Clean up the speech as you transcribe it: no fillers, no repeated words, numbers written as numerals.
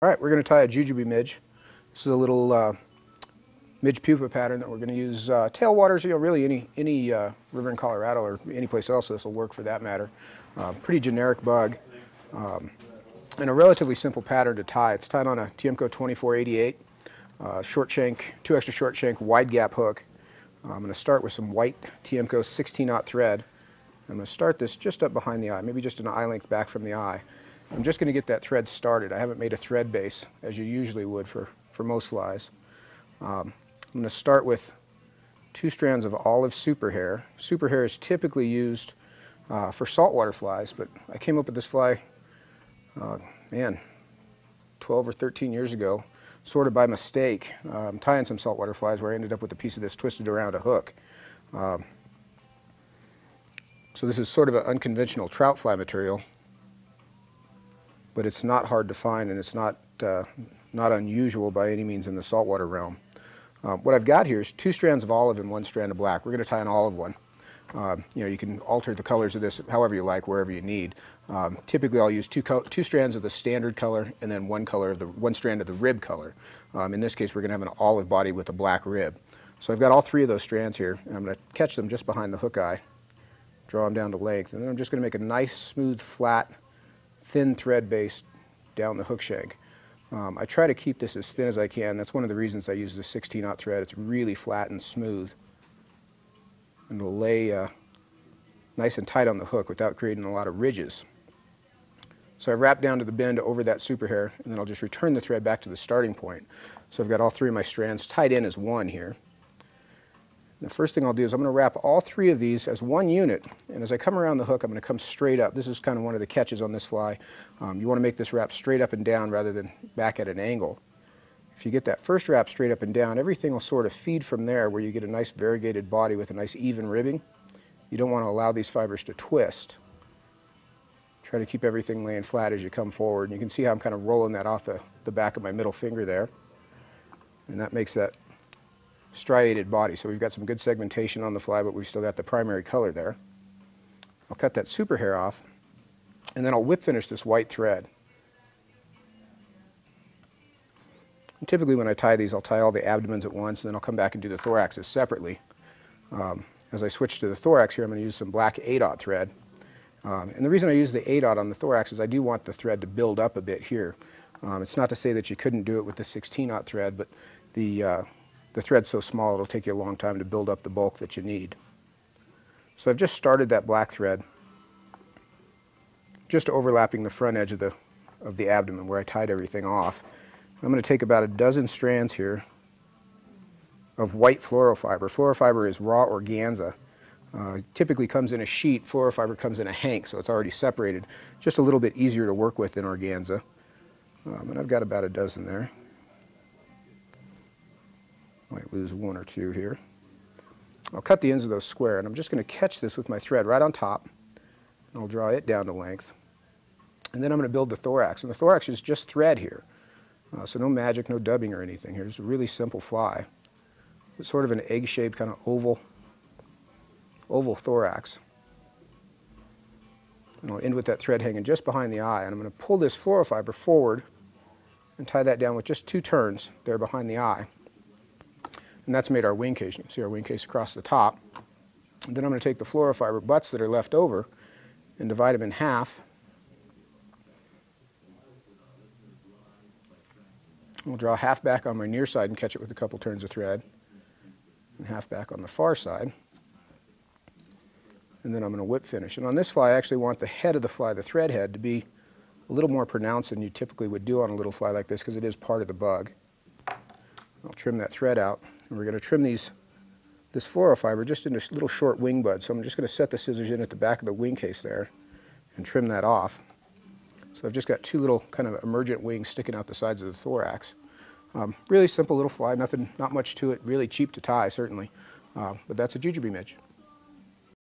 All right, we're going to tie a Jujubee Midge. This is a little midge pupa pattern that we're going to use tailwaters, really any river in Colorado or any place else this will work for that matter. Pretty generic bug and a relatively simple pattern to tie. It's tied on a tmco 2488 short shank, 2 extra short shank wide gap hook. I'm going to start with some white tmco 16-aught thread. I'm going to start this just up behind the eye, maybe just an eye length back from the eye. I'm just going to get that thread started. I haven't made a thread base as you usually would for most flies. I'm going to start with 2 strands of olive super hair. Super hair is typically used for saltwater flies, but I came up with this fly, 12 or 13 years ago, sort of by mistake. I'm tying some saltwater flies where I ended up with a piece of this twisted around a hook. So this is sort of an unconventional trout fly material, but it's not hard to find, and it's not unusual by any means in the saltwater realm. What I've got here is 2 strands of olive and 1 strand of black. We're going to tie an olive one. You can alter the colors of this however you like, wherever you need. Typically I'll use 2 strands of the standard color and then 1 strand of the rib color. In this case we're going to have an olive body with a black rib. So I've got all 3 of those strands here, and I'm going to catch them just behind the hook eye, draw them down to length, and then I'm just going to make a nice smooth flat thin thread base down the hook shank. I try to keep this as thin as I can. That's one of the reasons I use the 16-aught thread. It's really flat and smooth, and it'll lay nice and tight on the hook without creating a lot of ridges. So I've wrapped down to the bend over that super hair, and then I'll just return the thread back to the starting point. So I've got all 3 of my strands tied in as one here. The first thing I'll do is I'm going to wrap all 3 of these as one unit, and as I come around the hook I'm going to come straight up. This is kind of one of the catches on this fly. You want to make this wrap straight up and down rather than back at an angle. If you get that first wrap straight up and down, everything will sort of feed from there, where you get a nice variegated body with a nice even ribbing. You don't want to allow these fibers to twist. Try to keep everything laying flat as you come forward, and you can see how I'm kind of rolling that off the back of my middle finger there, and that makes that striated body. So we've got some good segmentation on the fly, but we've still got the primary color there. I'll cut that super hair off, and then I'll whip finish this white thread. And typically when I tie these, I'll tie all the abdomens at once, and then I'll come back and do the thoraxes separately. As I switch to the thorax here, I'm going to use some black 8-aught thread. And the reason I use the 8-aught on the thorax is I do want the thread to build up a bit here. It's not to say that you couldn't do it with the 16-aught thread, but the thread's so small it'll take you a long time to build up the bulk that you need. So I've just started that black thread, just overlapping the front edge of the abdomen where I tied everything off. I'm going to take about a dozen strands here of white fluorofiber. Fluorofiber is raw organza. Typically comes in a sheet. Fluorofiber comes in a hank, so it's already separated. Just a little bit easier to work with than organza. And I've got about a dozen there. Might lose 1 or 2 here. I'll cut the ends of those square, and I'm just going to catch this with my thread right on top, and I'll draw it down to length. And then I'm going to build the thorax, and the thorax is just thread here. So no magic, no dubbing or anything here. It's a really simple fly. It's sort of an egg-shaped kind of oval thorax. And I'll end with that thread hanging just behind the eye, and I'm going to pull this fluorofiber forward and tie that down with just 2 turns there behind the eye. And that's made our wing case. You can see our wing case across the top. And then I'm going to take the fluorofiber butts that are left over and divide them in half. We'll draw half back on my near side and catch it with a couple turns of thread, and half back on the far side. And then I'm going to whip finish. And on this fly I actually want the head of the fly, the thread head, to be a little more pronounced than you typically would do on a little fly like this, because it is part of the bug. I'll trim that thread out, and we're going to trim this fluorofiber just into little short wing buds. So I'm just going to set the scissors in at the back of the wing case there and trim that off. So I've just got 2 little kind of emergent wings sticking out the sides of the thorax. Really simple little fly, not much to it, really cheap to tie certainly, but that's a Jujubee Midge.